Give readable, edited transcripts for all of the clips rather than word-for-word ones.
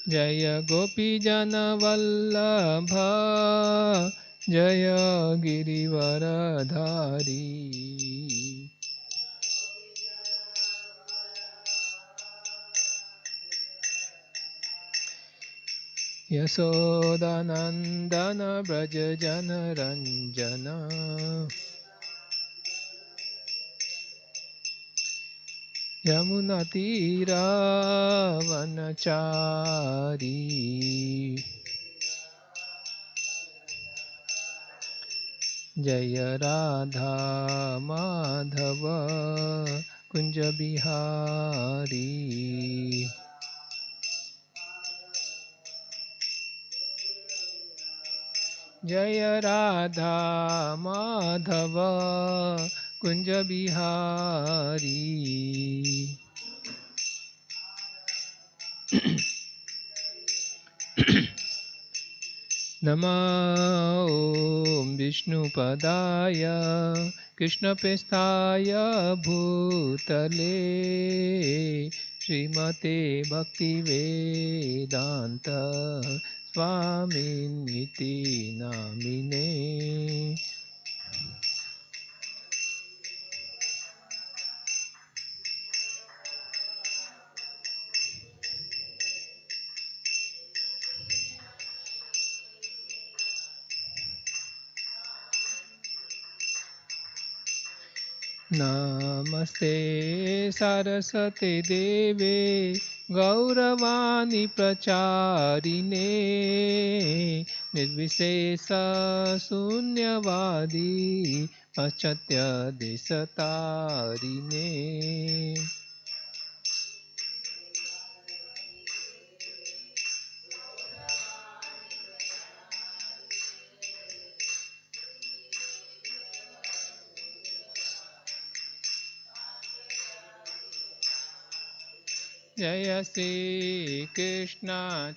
जय गोपीजनवल्लभ जय गिरिवरधारी। यशोदानन्दन व्रज जनरञ्जन यमुनातीरावनचारी। जय राधा माधव कुंज बिहारी। जय राधा माधव कुंज बिहारी। नमो ॐ विष्णुपदाय कृष्णप्रेष्ठाय भूतले श्रीमते भक्तिवेदान्त स्वामिनिति नामिने। नमस्ते सरस्वती देवे गौरवाणी प्रचारिणे निर्विशेष शून्यवादी पाश्चात्य देशतारिणे। जय श्री कृष्ण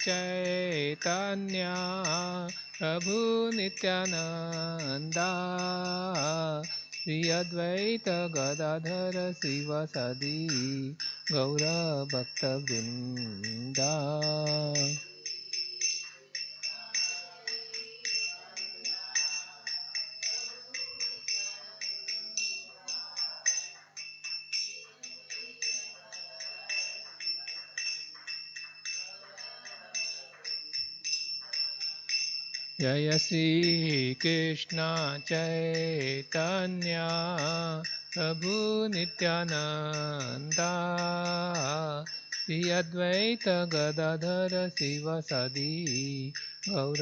चैतन्य प्रभु नित्यानंदा श्री अद्वैत गदाधर शिवसदि गौर भक्तवृंदा। जय श्री कृष्ण चैतन्य प्रभु नित्यानंदा श्री अद्वैत गदाधर शिवसदि गौर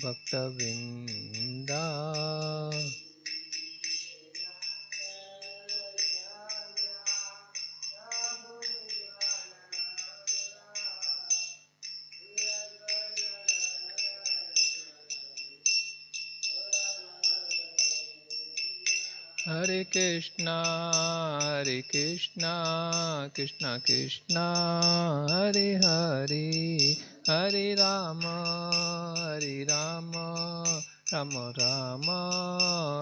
भक्तवृंदा। हरे कृष्णा कृष्णा कृष्णा हरे हरे, हरे राम राम राम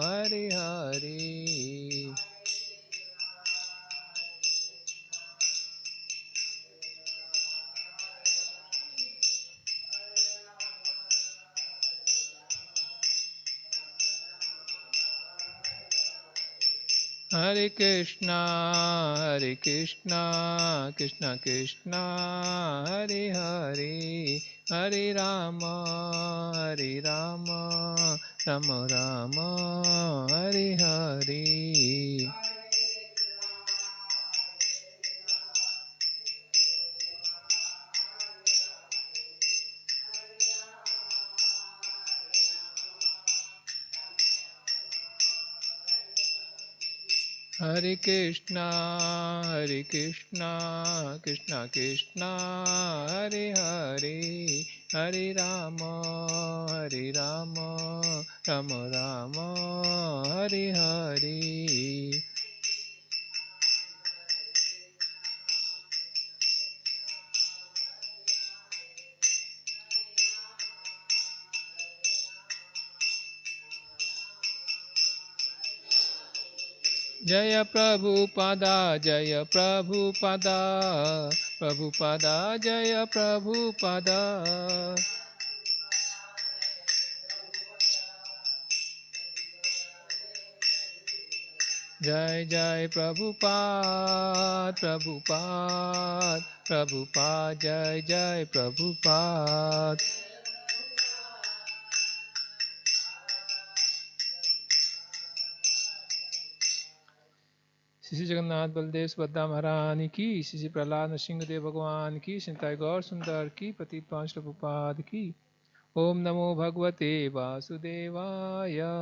हरे हरे। हरे कृष्णा कृष्णा कृष्णा हरे हरे, हरे राम राम राम हरे हरे। हरे कृष्णा कृष्णा कृष्णा हरे हरे, हरे Ram Ram Ram Hare Hare. Jaya Prabhupada, Jaya Prabhupada, Prabhupada, Jaya Prabhupada. Jai Jai Prabhupada, Prabhupada, Prabhupada, Jai Jai Prabhupada. Shri Jagannath Baldev Subhadra Maharani ki, Shri Prahlad Nrsimhadev Bhagwan ki, Shintai Gaur Sundar ki, Patit Panch Prabhupada ki. Om Namo Bhagavate Vasudevaya.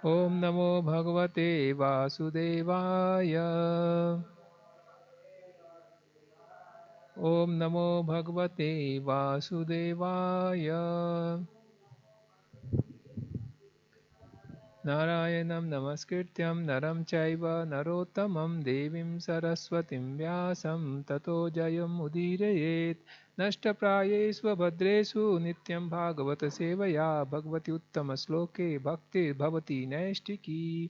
Om Namo Bhagavate Vasudevaya. Om Namo Bhagavate Vasudevaya. Narayanam Namaskrityam Naram Chaiva Narottamam Devim Saraswatim Vyasam Tato Jayam Udirayet Nashtaprayesva Bhadresu Nityam Bhagavata Sevaya Bhagavati Uttama Sloke Bhakti Bhavati Naishtiki.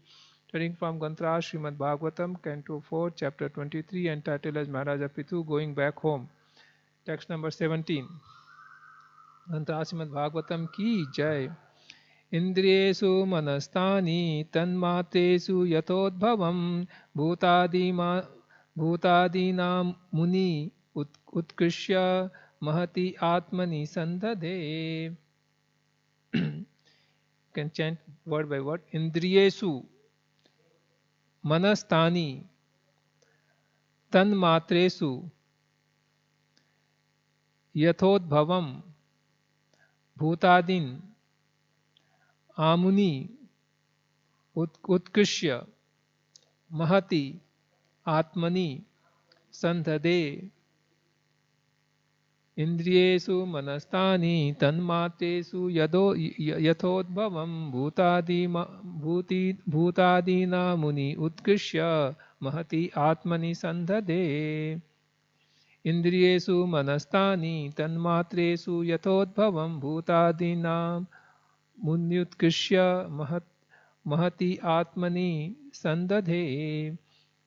Turning from Gantra Srimad Bhagavatam, Canto 4, Chapter 23, entitled as Maharaja Pithu Going Back Home. Text number 17. Gantra Srimad Bhagavatam Ki Jai. Indriyesu manastani tanmatresu yatodbhavam bhutadina muni utkrishya mahati atmani sandhade. Can chant word by word. Indriyesu manastani tanmatresu yathodbhavam bhutadin amuni utkrishya mahati atmani sandhade. Indriyesu manastani tanmatresu yathodbhavam bhutadina muni utkrishya mahati atmani sandhade. Indriyesu manastani tanmatresu yathodbhavam bhutadina munyutkrishya mahati atmani sandadhe.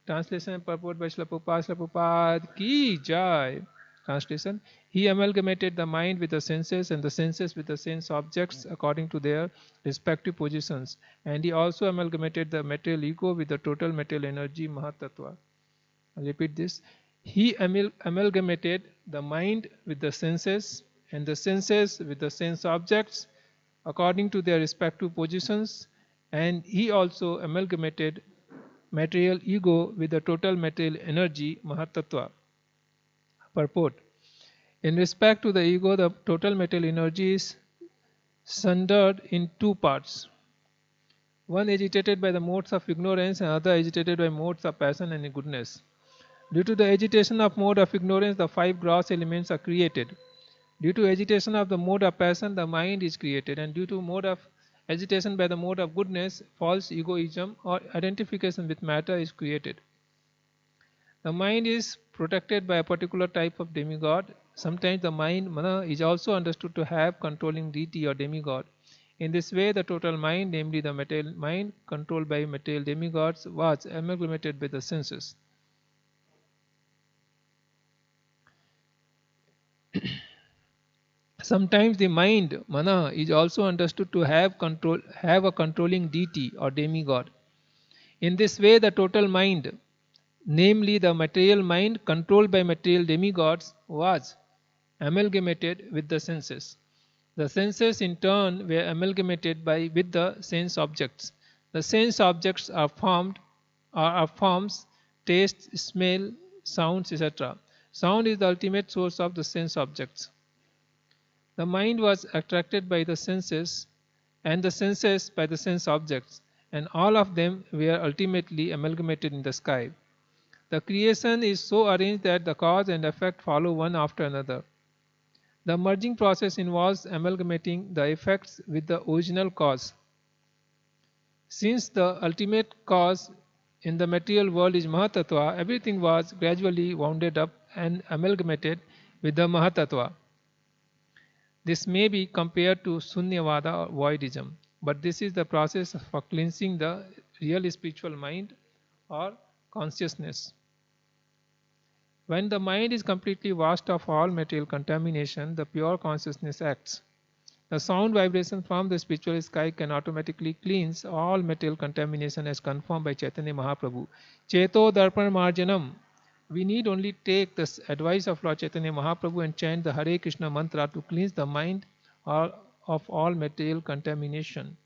Translation and purport by Srila Prabhupada Ki Jai. Translation. He amalgamated the mind with the senses and the senses with the sense objects according to their respective positions. And he also amalgamated the material ego with the total material energy Mahatattva. I'll repeat this. He amalgamated the mind with the senses and the senses with the sense objects according to their respective positions, and he also amalgamated material ego with the total material energy Mahatattva. Purport. In respect to the ego, the total material energy is sundered in two parts. One agitated by the modes of ignorance and other agitated by modes of passion and goodness. Due to the agitation of mode of ignorance, the five gross elements are created. Due to agitation of the mode of passion, the mind is created, and due to mode of agitation by the mode of goodness, false egoism or identification with matter is created. The mind is protected by a particular type of demigod. Sometimes the mind, mana, is also understood to have controlling deity or demigod. In this way, the total mind, namely the material mind controlled by material demigods, was amalgamated with the senses. Sometimes the mind, mana, is also understood to have a controlling deity or demigod. In this way, the total mind, namely the material mind controlled by material demigods, was amalgamated with the senses. The senses in turn were amalgamated with the sense objects. The sense objects are forms, taste, smell, sounds, etc. Sound is the ultimate source of the sense objects. The mind was attracted by the senses and the senses by the sense objects, and all of them were ultimately amalgamated in the sky. The creation is so arranged that the cause and effect follow one after another. The merging process involves amalgamating the effects with the original cause. Since the ultimate cause in the material world is Mahatattva, everything was gradually wounded up and amalgamated with the Mahatattva. This may be compared to Sunyavada or voidism. But this is the process for cleansing the real spiritual mind or consciousness. When the mind is completely washed of all material contamination, the pure consciousness acts. The sound vibration from the spiritual sky can automatically cleanse all material contamination as confirmed by Chaitanya Mahaprabhu. Cheto Darpan Marjanam. We need only take the advice of Lord Chaitanya Mahaprabhu and chant the Hare Krishna mantra to cleanse the mind of all material contamination.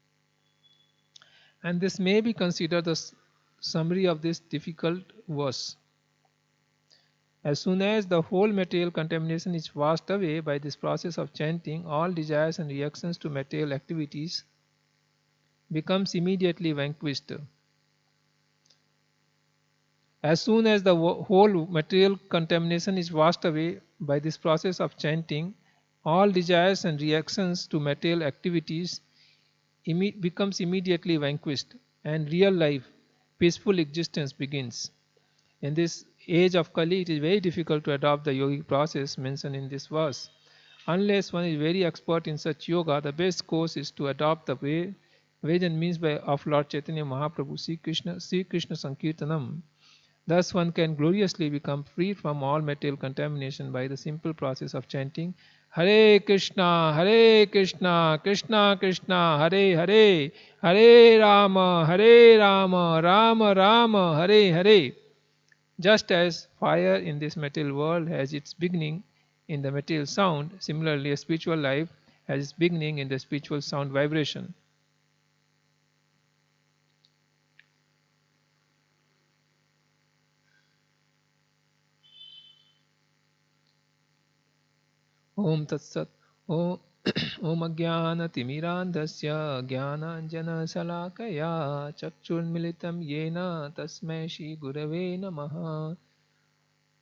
And this may be considered the summary of this difficult verse. As soon as the whole material contamination is washed away by this process of chanting, all desires and reactions to material activities becomes immediately vanquished. As soon as the whole material contamination is washed away by this process of chanting, all desires and reactions to material activities becomes immediately vanquished, and real life, peaceful existence begins. In this age of Kali, it is very difficult to adopt the yogic process mentioned in this verse. Unless one is very expert in such yoga, the best course is to adopt the way and means by of Lord Chaitanya Mahaprabhu, Sri Krishna Sankirtanam. Thus one can gloriously become free from all material contamination by the simple process of chanting Hare Krishna, Krishna Krishna, Hare Hare, Hare Rama, Rama Rama, Hare Hare. Just as fire in this material world has its beginning in the material sound, similarly a spiritual life has its beginning in the spiritual sound vibration. Om Tat Sat. Om Ajnanatimirandhasya Jnananjana-salakaya Chakshurmilitam Yena Tasmai Shri Gurave Namaha.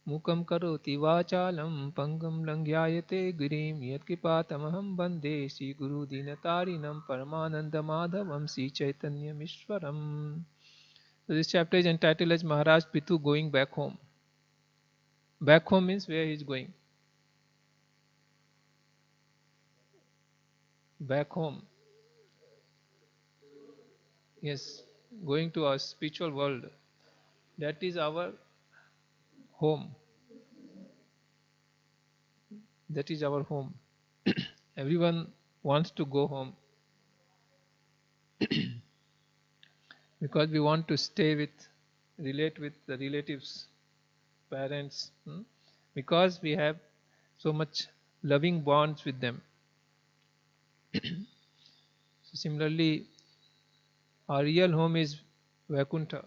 Mukam karoti vachalam pangam langyayate girim yatkripatamaham bande Shri Guru Dinatarinam Paramananda Madhavam Sri Chaitanya Mishwaram. So this chapter is entitled as Maharaj Pithu going back home. Back home means where he is going. Back home. Yes, going to our spiritual world. That is our home. That is our home. Everyone wants to go home because we want to stay with, relate with the relatives, parents, because we have so much loving bonds with them. So similarly, our real home is Vaikuntha,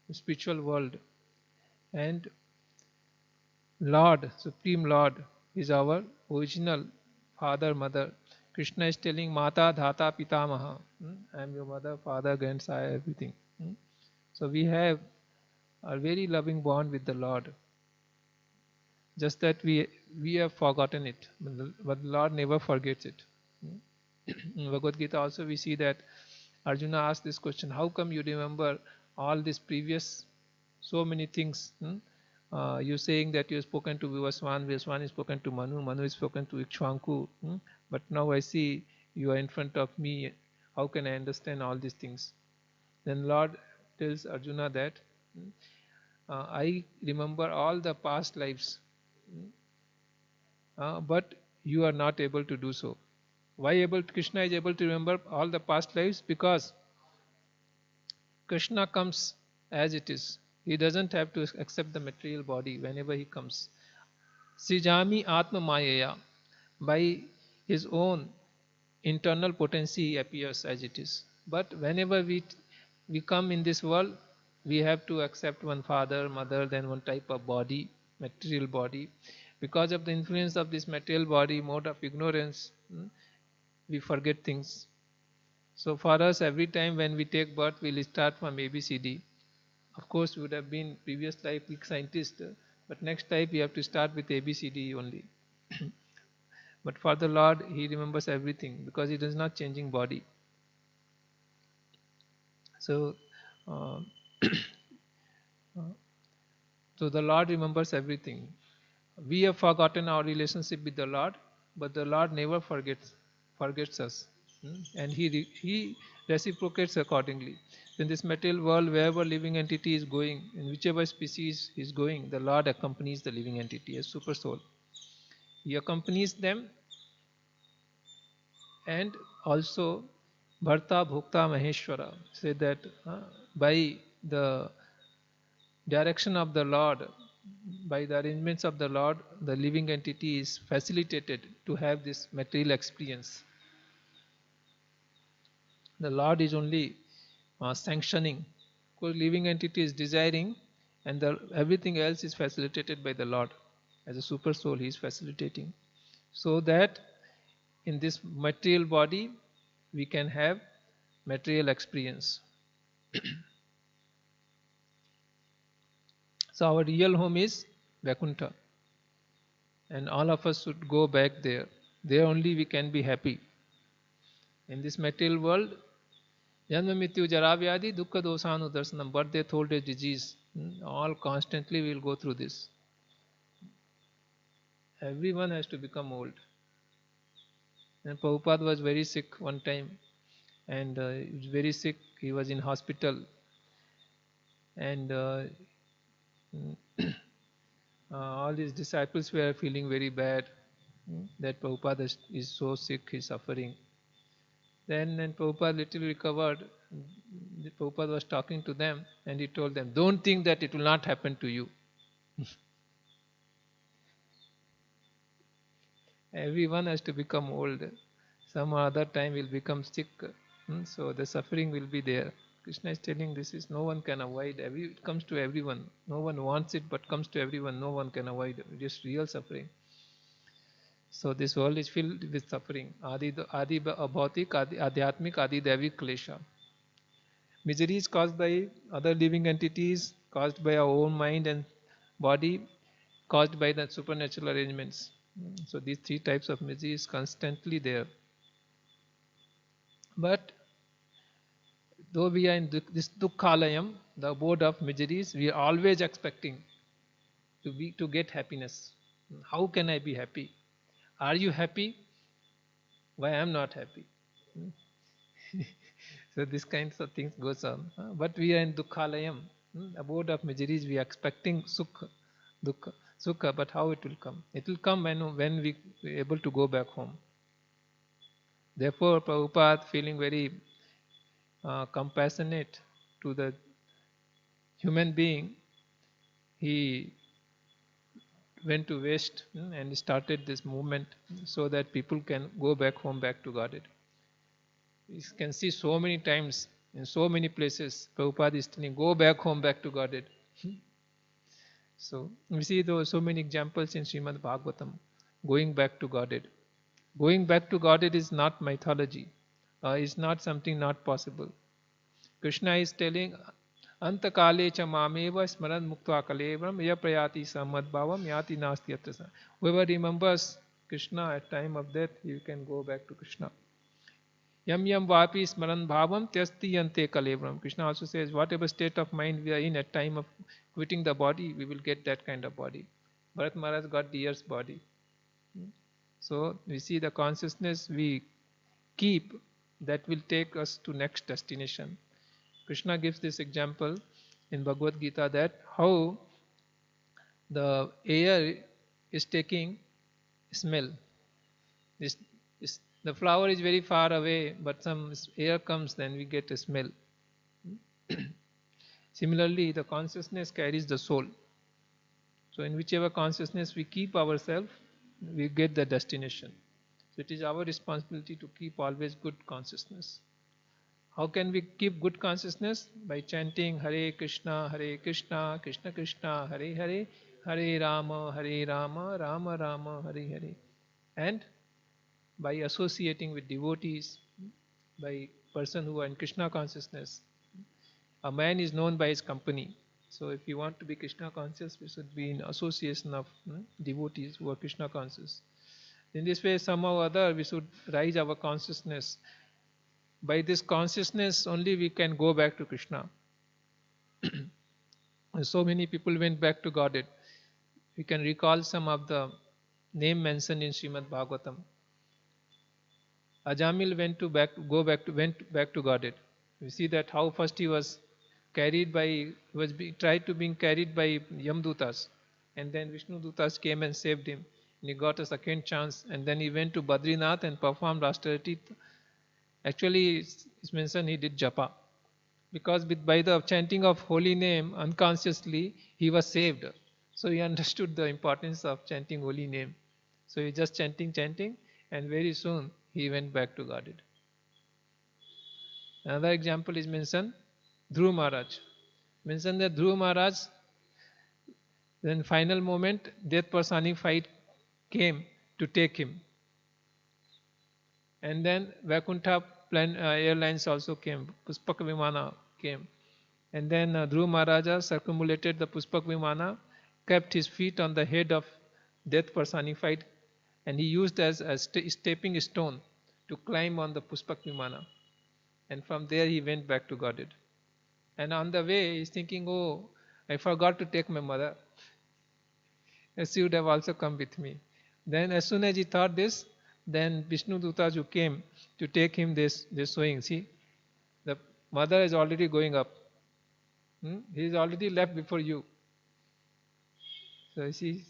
the spiritual world, and Lord, Supreme Lord, is our original father, mother. Krishna is telling Mata, Dhata, Pitamaha. I am your mother, father, grandsire, everything. So we have a very loving bond with the Lord. Just that we have forgotten it, but the Lord never forgets it. In Bhagavad Gita also we see that Arjuna asked this question, how come you remember all these previous so many things? You're saying that you have spoken to Vivaswan is spoken to Manu is spoken to Ikshvanku, but now I see you are in front of me, how can I understand all these things? Then Lord tells Arjuna that I remember all the past lives, but you are not able to do so. Why Krishna is able to remember all the past lives? Because Krishna comes as it is. He doesn't have to accept the material body whenever he comes. Srijami Atma Mayaya. By his own internal potency he appears as it is. But whenever we come in this world, we have to accept one father, mother, then one type of body, material body. Because of the influence of this material body, mode of ignorance, we forget things. So for us, every time when we take birth, we'll start from ABCD. Of course, we would have been previous life big scientist, but next life we have to start with ABCD only. But for the Lord, He remembers everything because He does not changing body. So, so the Lord remembers everything. We have forgotten our relationship with the Lord, but the Lord never forgets us. And he reciprocates accordingly. In this material world, wherever living entity is going, in whichever species is going, the Lord accompanies the living entity as super soul. He accompanies them, and also Bharta Bhokta Maheshwara say that by the direction of the Lord, by the arrangements of the Lord, the living entity is facilitated to have this material experience. The Lord is only sanctioning, because living entity is desiring, and everything else is facilitated by the Lord. As a super soul, he is facilitating, so that in this material body we can have material experience. So our real home is Vaikuntha, and all of us should go back there. There only we can be happy. In this material world, Janma Mrityu Jara Vyadi Dukkha Dosanu Darsanam, birth, death, old age, disease, all constantly we will go through this. Everyone has to become old. And Prabhupada was very sick one time, and he was very sick. He was in hospital, and all his disciples were feeling very bad that Prabhupada is so sick, he is suffering. Then when Prabhupada little recovered, Prabhupada was talking to them, and he told them, don't think that it will not happen to you. Everyone has to become old. Some other time will become sick. So the suffering will be there. Krishna is telling this is no one can avoid. It comes to everyone. No one wants it, but comes to everyone. No one can avoid it. Just real suffering. So this world is filled with suffering. Adi abhautik, adhyatmik, adi devik klesha. Misery is caused by other living entities, caused by our own mind and body, caused by the supernatural arrangements. So these three types of misery is constantly there. But though we are in this dukkhalayam, the abode of miseries, we are always expecting to get happiness. How can I be happy? Are you happy? Why I am not happy? So this kinds of things goes on. But we are in dukkhalayam, abode of miseries. We are expecting sukha, dukkha, sukha. But how it will come? It will come when we are able to go back home. Therefore, Prabhupada, feeling very compassionate to the human being, he went to West and started this movement so that people can go back home, back to Godhead. You can see so many times in so many places Prabhupada is telling, go back home, back to Godhead. So we see those so many examples in Srimad Bhagavatam, going back to Godhead. Going back to Godhead is not mythology. Is not something not possible. Krishna is telling, Antakale cha mameva smaran muktva kalevram ya prayati samadbhavam yati nasti atrasa. Whoever remembers Krishna at time of death, you can go back to Krishna. Yam yam vapi smaran bhavam tyasti yante kalevram. Krishna also says, whatever state of mind we are in at time of quitting the body, we will get that kind of body. Bharat Maharaj got the earth's body. So we see the consciousness we keep that will take us to next destination. Krishna gives this example in Bhagavad Gita that how the air is taking smell. The flower is very far away, but some air comes, then we get a smell. Similarly, the consciousness carries the soul. So in whichever consciousness we keep ourselves, we get the destination. So it is our responsibility to keep always good consciousness. How can we keep good consciousness? By chanting Hare Krishna, Krishna Krishna, Hare Hare, Hare Rama, Rama Rama, Hare Hare. And by associating with devotees, by person who are in Krishna consciousness. A man is known by his company. So if you want to be Krishna conscious, we should be in association of devotees who are Krishna conscious. In this way, somehow or other, we should rise our consciousness. By this consciousness only we can go back to Krishna. So many people went back to Godhead. We can recall some of the name mentioned in Srimad Bhagavatam. Ajamil went back to Godhead. You see that how first he was tried to being carried by Yamdutas, and then Vishnu Dutas came and saved him, and he got a second chance, and then he went to Badrinath and performed austerity. Actually, it's mentioned he did japa, because by the chanting of holy name unconsciously he was saved. So he understood the importance of chanting holy name. So he just chanting, and very soon he went back to Godhead. Another example is mentioned, Dhruv Maharaj. Mentioned that Dhruv Maharaj, then final moment, death personified came to take him. And then Vaikuntha airlines also came, Puspak Vimana came. And then Dhruv Maharaja circumambulated the Puspak Vimana, kept his feet on the head of death personified, and he used as a stepping stone to climb on the Puspak Vimana. And from there he went back to Godhead. And on the way he's thinking, oh, I forgot to take my mother. She would have also come with me. Then as soon as he thought this, then Vishnu Dutas who came to take him, this showing, see, the mother is already going up. He is already left before you. So you see,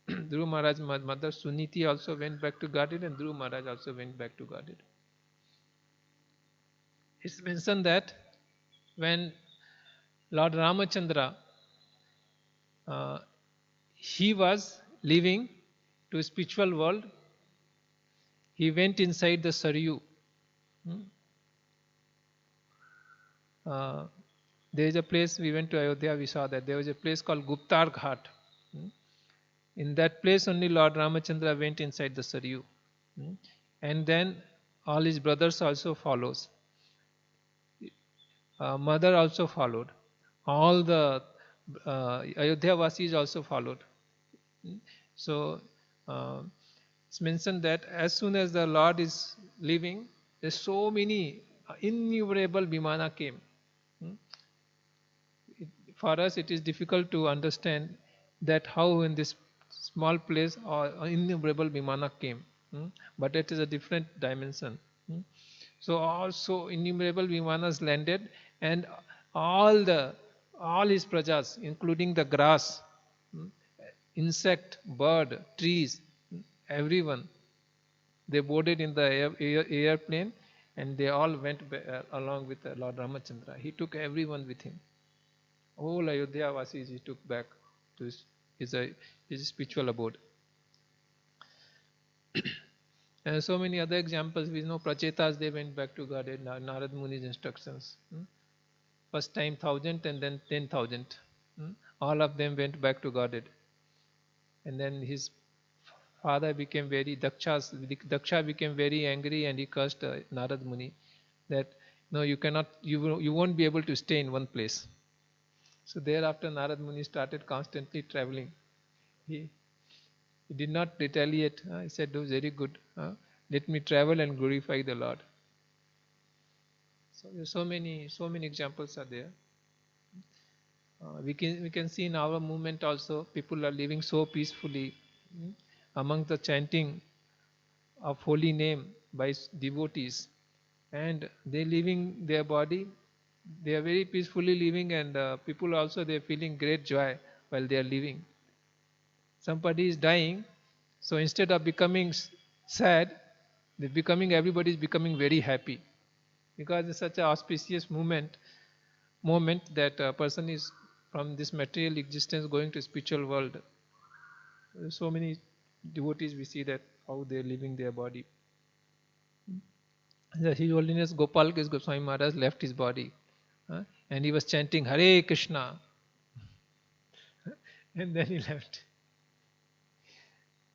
Dhruv Maharaj's mother Suniti also went back to Godhead, and Dhruv Maharaj also went back to Godhead. It's mentioned that when Lord Ramachandra, he was leaving to spiritual world, he went inside the Saryu. There is a place, we went to Ayodhya, we saw that there was a place called Guptar Ghat. In that place only Lord Ramachandra went inside the Saryu. And then all his brothers also follows. Mother also followed. All the Ayodhya Vasis also followed. So it's mentioned that as soon as the Lord is leaving, there's so many innumerable Vimana came. For us it is difficult to understand that how in this small place innumerable Vimana came. But it is a different dimension. So also innumerable Vimanas landed, and all his prajas, including the grass, insect, bird, trees, everyone, they boarded in the airplane, and they all went along with Lord Ramachandra. He took everyone with him. All Ayodhya Vasis he took back to his spiritual abode. And so many other examples. We know Prachetas, they went back to Godhead, Narad Muni's instructions. First time 1,000 and then 10,000. All of them went back to Godhead. And then his father became Daksha became very angry, and he cursed Narad Muni that no, you won't be able to stay in one place. So thereafter Narad Muni started constantly traveling. He did not retaliate. He said, oh, very good. Let me travel and glorify the Lord. So there's so many examples are there. We can see in our movement also, people are living so peacefully among the chanting of holy name by devotees, and they living their body. They are very peacefully living, and people also, they are feeling great joy while they are living. Somebody is dying, so instead of becoming sad, everybody is becoming very happy, because it's such an auspicious moment that a person is from this material existence going to spiritual world. So many devotees, we see that how they are living their body. His Holiness Gopal Goswami Maharaj left his body, and he was chanting Hare Krishna, and then he left.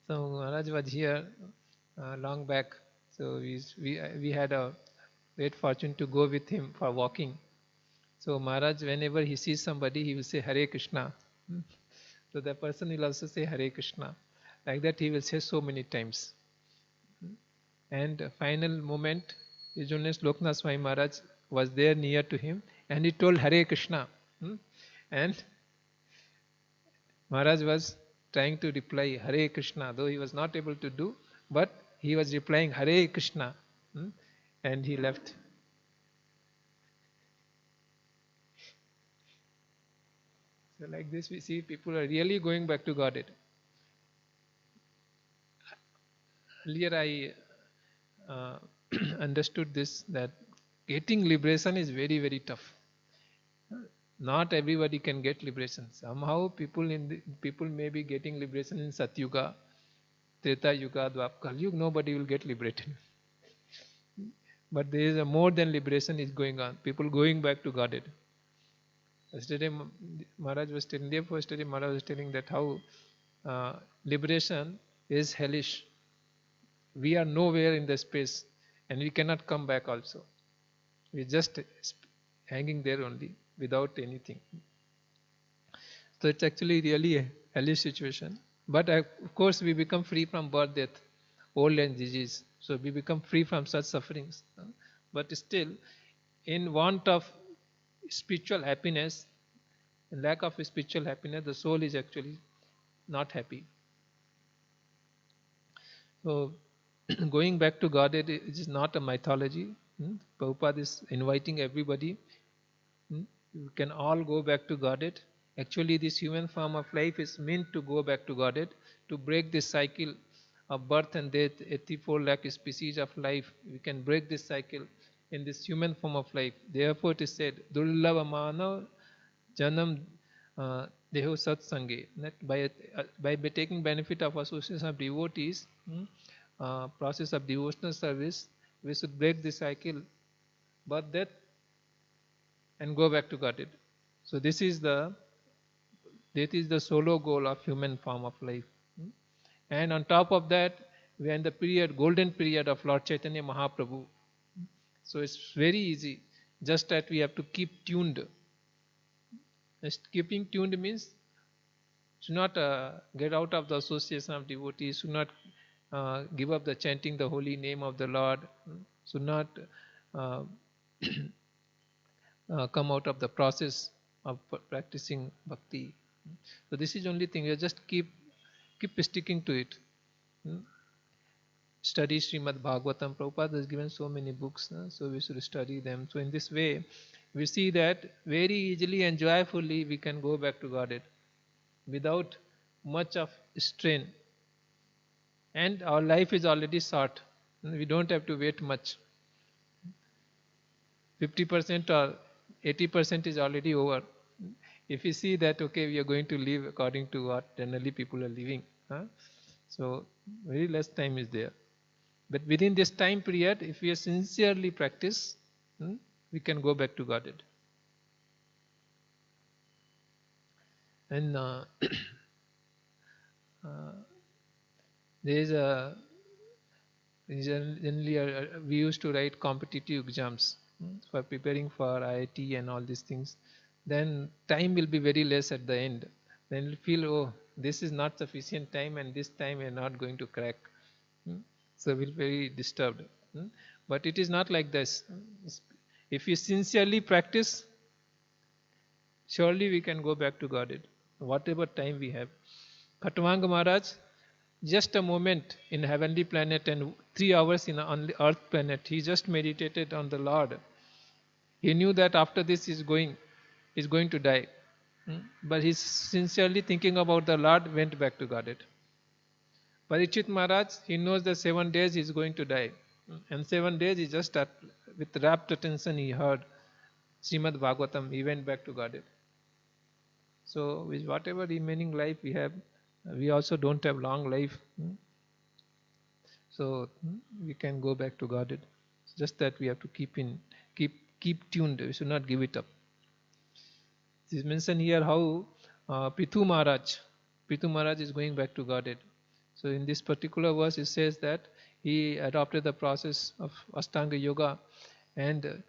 So Maharaj was here long back, so we had a great fortune to go with him for walking. So Maharaj, whenever he sees somebody, he will say Hare Krishna. So the person will also say Hare Krishna. Like that he will say so many times. And final moment, His Holiness Loknath Swami Maharaj was there near to him, and he told Hare Krishna. And Maharaj was trying to reply Hare Krishna, though he was not able to do, but he was replying Hare Krishna. and he left. So like this we see people are really going back to Godhead. Earlier I understood this, that getting liberation is very very tough. Not everybody can get liberation. Somehow people may be getting liberation in Satyuga, Treta Yuga, Dwapar Yuga. Nobody will get liberated. But there is a more than liberation is going on. People going back to Godhead. Yesterday Maharaj was telling, Maharaj was telling that how liberation is hellish. We are nowhere in the space and we cannot come back also. We are just hanging there only without anything. So it's actually really a hellish situation. But of course we become free from birth, death, old and disease. So we become free from such sufferings. But still, in want of spiritual happiness, in lack of spiritual happiness, the soul is actually not happy. So going back to Godhead is not a mythology. Prabhupada is inviting everybody. You can all go back to Godhead. Actually, this human form of life is meant to go back to Godhead, to break this cycle of birth and death, 84 lakh species of life. We can break this cycle in this human form of life. Therefore, it is said, Durlava Manav Janam Deho Sat Sange. That by taking benefit of association of devotees, process of devotional service, we should break this cycle, birth, death, and go back to Godhead. So this is the solo goal of human form of life. And on top of that, we are in the golden period of Lord Chaitanya Mahaprabhu. So it's very easy, just that we have to keep tuned. Keeping tuned means should not get out of the association of devotees, should not give up the chanting the holy name of the Lord, should not come out of the process of practicing bhakti. So this is only thing. You just keep sticking to it. Study Srimad Bhagavatam. Prabhupada has given so many books, so we should study them. So in this way, we see that very easily and joyfully we can go back to Godhead without much of strain. And our life is already short. We don't have to wait much. 50% or 80% is already over. If you see that, okay, we are going to live according to what generally people are living. So very less time is there. But within this time period, if we sincerely practice, we can go back to Godhead. And there is generally we used to write competitive exams for preparing for IIT and all these things. Then time will be very less at the end. Then you'll feel, oh, this is not sufficient time and this time we are not going to crack. So we'll be very disturbed. But it is not like this. If we sincerely practice, surely we can go back to Godhead, whatever time we have. Khatwanga Maharaj, just a moment in heavenly planet and 3 hours on the earth planet, he just meditated on the Lord. He knew that after this he's going to die. But he's sincerely thinking about the Lord, went back to Godhead. Parikshit Maharaj, he knows that 7 days he's going to die. And 7 days he just with rapt attention he heard Srimad Bhagavatam, he went back to Godhead. So with whatever remaining life we have, we also don't have long life. So we can go back to Godhead. It's just that we have to keep tuned. We should not give it up. It is mentioned here how Prithu Maharaj is going back to Godhead. So in this particular verse it says that he adopted the process of Ashtanga Yoga, and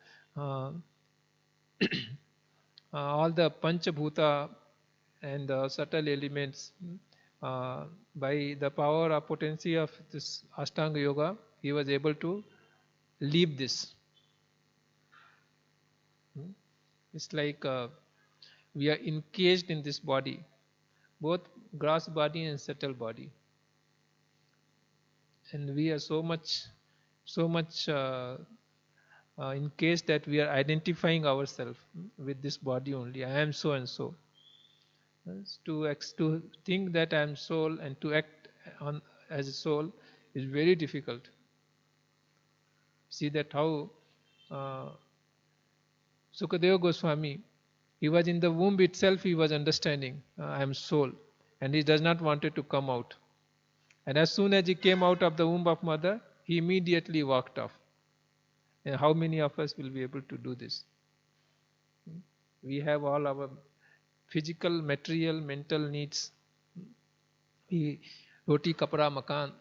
all the Panchabhuta and the subtle elements, by the power or potency of this Ashtanga Yoga, he was able to leave this. It's like we are encaged in this body, both gross body and subtle body. And we are so much so much in case that we are identifying ourselves with this body only. I am so and so. To think that I am soul and to act on as a soul is very difficult. See that how uh, Sukadeva Goswami, he was in the womb itself, he was understanding I am soul, and he does not wanted to come out. And as soon as he came out of the womb of mother, he immediately walked off. And how many of us will be able to do this? We have all our physical, material, mental needs. We roti, kapra, makan.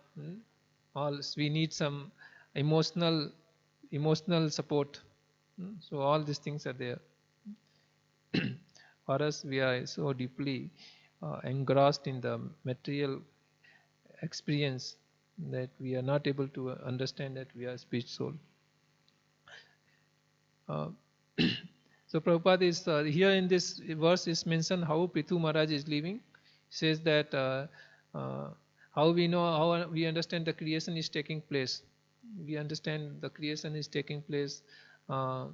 All we need some emotional support. So all these things are there. For us, we are so deeply engrossed in the material experience that we are not able to understand that we are speech soul. So Prabhupada is here in this verse is mentioned how Prithu Maharaj is living. He says that how we know, how we understand the creation is taking place. We understand the creation is taking place by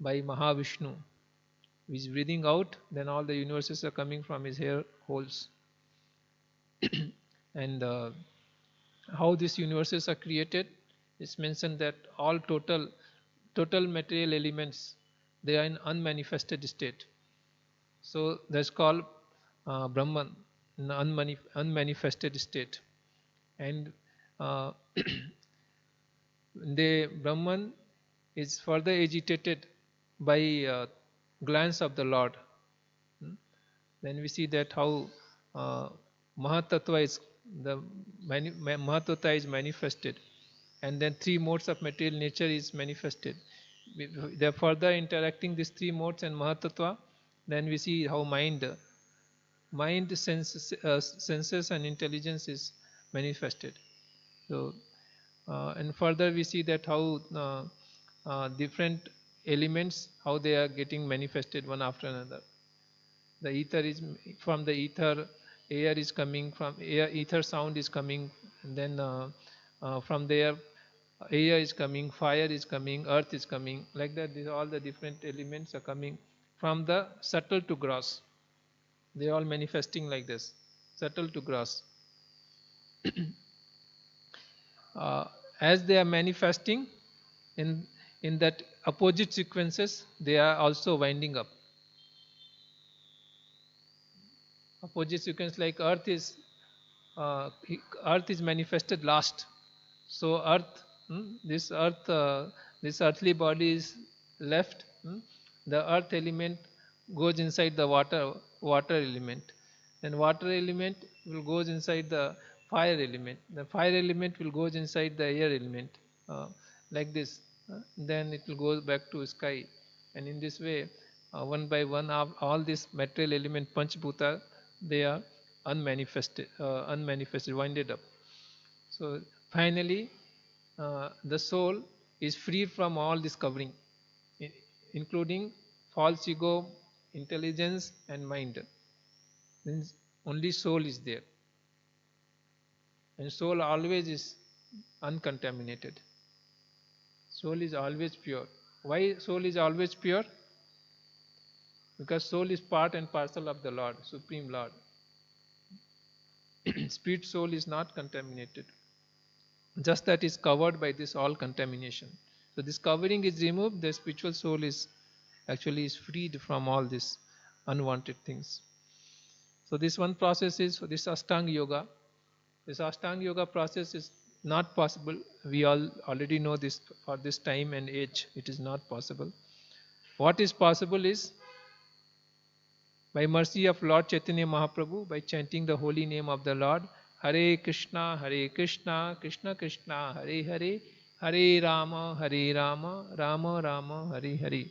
Mahavishnu. He is breathing out, then all the universes are coming from his hair holes. And how these universes are created, it's mentioned that all total material elements, they are in unmanifested state. So that's called Brahman, in unmanifested state. And the Brahman is further agitated by glance of the Lord. Then we see that how Mahatattva is Mahatattva is manifested, and then three modes of material nature is manifested. They are further interacting these three modes and Mahatattva. Then we see how mind senses and intelligence is manifested. So and further we see that how different elements, how they are getting manifested one after another. The ether is from the ether, air is coming from air, ether sound is coming, and then from there air is coming, fire is coming, earth is coming. Like that, all the different elements are coming from the subtle to gross. They are all manifesting like this, subtle to gross. As they are manifesting in that opposite sequences, they are also winding up. Opposite sequence, like earth is manifested last. So earth, this earthly body is left. The earth element goes inside the water element, and water element will goes inside the fire element. The fire element will goes inside the air element, like this. Then it will go back to sky, and in this way, one by one, all these material element Panchbhuta, they are unmanifested, winded up. So finally, the soul is freed from all this covering, including false ego, intelligence, and mind. Means only soul is there, and soul always is uncontaminated. Soul is always pure. Why soul is always pure? Because soul is part and parcel of the Lord, Supreme Lord. Spirit soul is not contaminated. Just that is covered by this all contamination. So this covering is removed, the spiritual soul is actually is freed from all these unwanted things. So this one process is this Ashtanga Yoga. This Ashtanga Yoga process is not possible. We all already know this for this time and age. It is not possible. What is possible is by mercy of Lord Chaitanya Mahaprabhu, by chanting the holy name of the Lord, Hare Krishna, Krishna Krishna, Hare Hare, Hare Rama, Rama Rama, Hare Hare.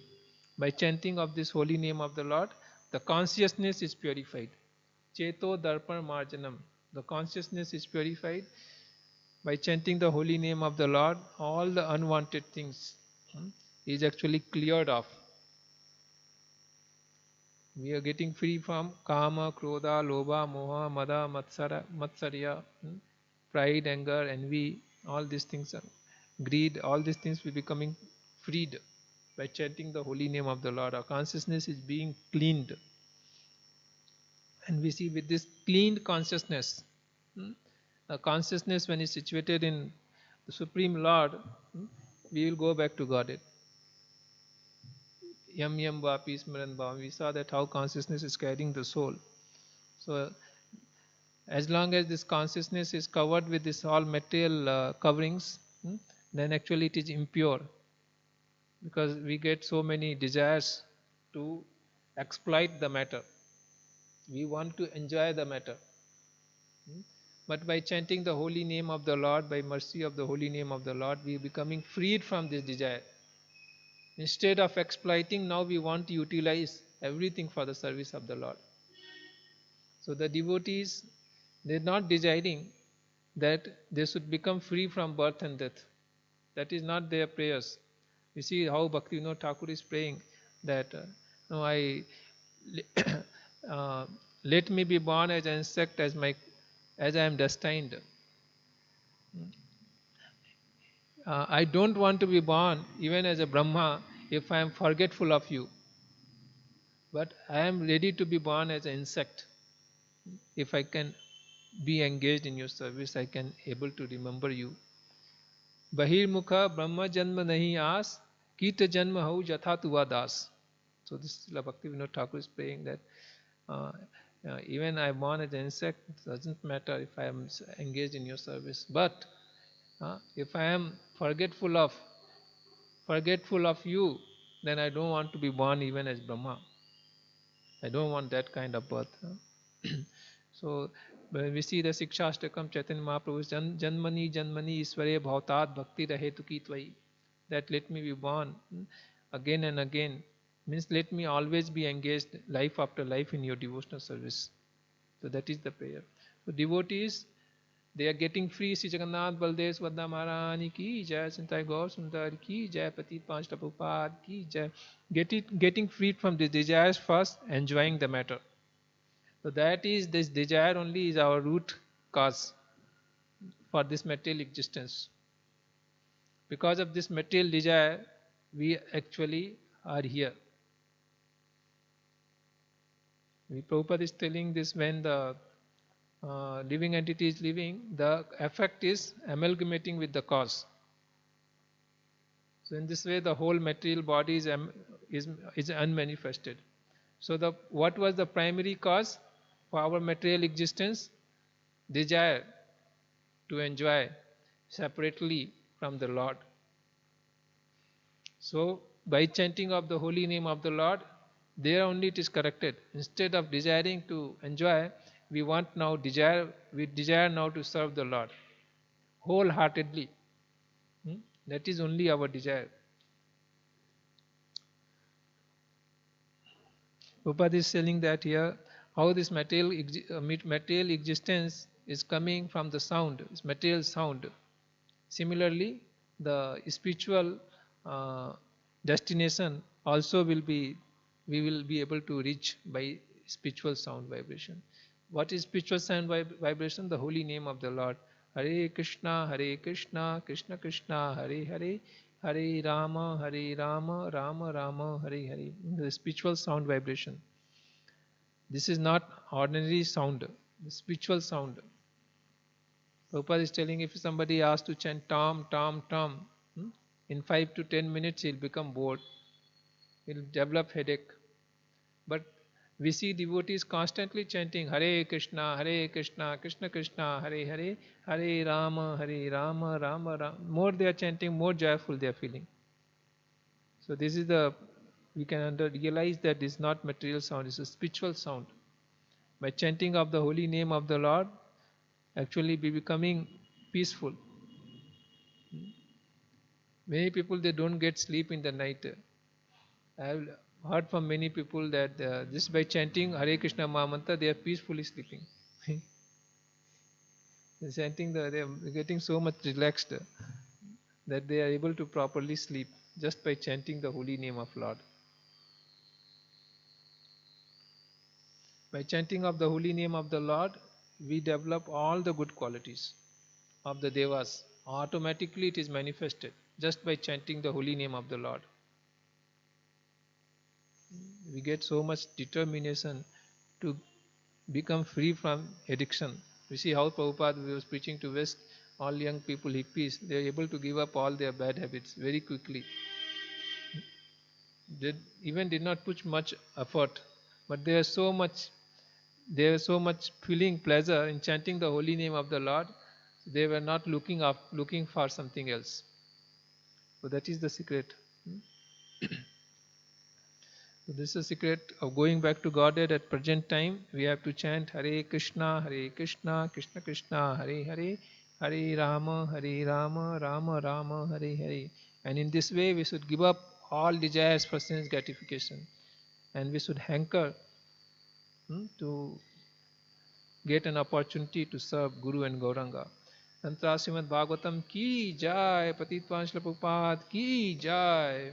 By chanting of this holy name of the Lord, the consciousness is purified. Cheto Darpan Marjanam. The consciousness is purified. By chanting the holy name of the Lord, all the unwanted things is actually cleared off. We are getting free from kama, krodha, lobha, moha, mada, matsarya, pride, anger, envy. All these things are greed, all these things will be becoming freed by chanting the holy name of the Lord. Our consciousness is being cleaned. And we see with this cleaned consciousness, a consciousness when it's situated in the Supreme Lord, we will go back to Godhead. Yam yam vapi smaran bhavam. We saw that how consciousness is carrying the soul. So as long as this consciousness is covered with this all material coverings, then actually it is impure, because we get so many desires to exploit the matter. We want to enjoy the matter. But by chanting the holy name of the Lord, by mercy of the holy name of the Lord, we are becoming freed from this desire. Instead of exploiting, now we want to utilize everything for the service of the Lord. So the devotees, they are not desiring that they should become free from birth and death. That is not their prayers. You see how Bhaktivinoda Thakur is praying that no, let me be born as an insect as I am destined. I don't want to be born even as a Brahma if I am forgetful of you. But I am ready to be born as an insect. If I can be engaged in your service, I can able to remember you. Bahirmukha Brahma Janma Nahi As, Kita Janma Hau Jatha Tuva Das. So this is Bhaktivinoda Thakur is praying that even I am born as an insect, it doesn't matter if I am engaged in your service. But if I am forgetful of you, then I don't want to be born even as Brahma. I don't want that kind of birth. So when we see the Sikshastakam Chaitanya Mahaprabhu's Janmani Janmani Isware Bhavtat Bhakti Rahetuki Tvai, that let me be born again and again, means let me always be engaged life after life in your devotional service. So that is the prayer. So devotees, they are getting free. Sri Jagannath Baldev Swadha Maharani ki jai, Santai Gaur Sundar ki jai, Pati Panch Prabhupada ki jai. Getting freed from the desires first, enjoying the matter. So that is, this desire only is our root cause for this material existence. Because of this material desire, we actually are here. Prabhupada is telling this, when the living entity is living, the effect is amalgamating with the cause. So in this way, the whole material body is unmanifested. So what was the primary cause for our material existence? Desire to enjoy separately from the Lord. So by chanting of the holy name of the Lord, there only it is corrected. Instead of desiring to enjoy, we desire now to serve the Lord wholeheartedly. That is only our desire. Prabhupada is telling that here, how this material existence is coming from the sound, it's material sound. Similarly, the spiritual destination also we will be able to reach by spiritual sound vibration. What is spiritual sound vibration? The holy name of the Lord. Hare Krishna, Krishna Krishna, Hare Hare, Hare Rama, Rama Rama, Hare Hare. The spiritual sound vibration. This is not ordinary sound, the spiritual sound. Prabhupada is telling, if somebody asks to chant Tom, Tom, Tom, in 5 to 10 minutes he'll become bored. He'll develop headache. But we see devotees constantly chanting Hare Krishna, Krishna Krishna, Hare Hare, Hare Rama, Rama Rama. More they are chanting, more joyful they are feeling. So this is we can realize that this is not material sound, it's a spiritual sound. By chanting of the holy name of the Lord, actually be becoming peaceful. Many people, they don't get sleep in the night. I have heard from many people that just by chanting Hare Krishna Mahamantra, they are peacefully sleeping. they are getting so much relaxed that they are able to properly sleep just by chanting the holy name of Lord. By chanting of the holy name of the Lord, we develop all the good qualities of the Devas, automatically it is manifested just by chanting the holy name of the Lord. We get so much determination to become free from addiction. We see how Prabhupada was preaching to West, all young people, hippies, they are able to give up all their bad habits very quickly. They even did not put much effort, but they are so much feeling pleasure in chanting the holy name of the Lord. They were not looking for something else. So that is the secret. So this is the secret of going back to Godhead at present time. We have to chant Hare Krishna, Krishna Krishna, Hare Hare, Hare Rama, Rama Rama, Hare Hare. And in this way we should give up all desires for sense gratification. And we should hanker to get an opportunity to serve Guru and Gauranga. Tantra Srimad Bhagavatam ki jai, Patitwan Srila Prabhupada ki jai.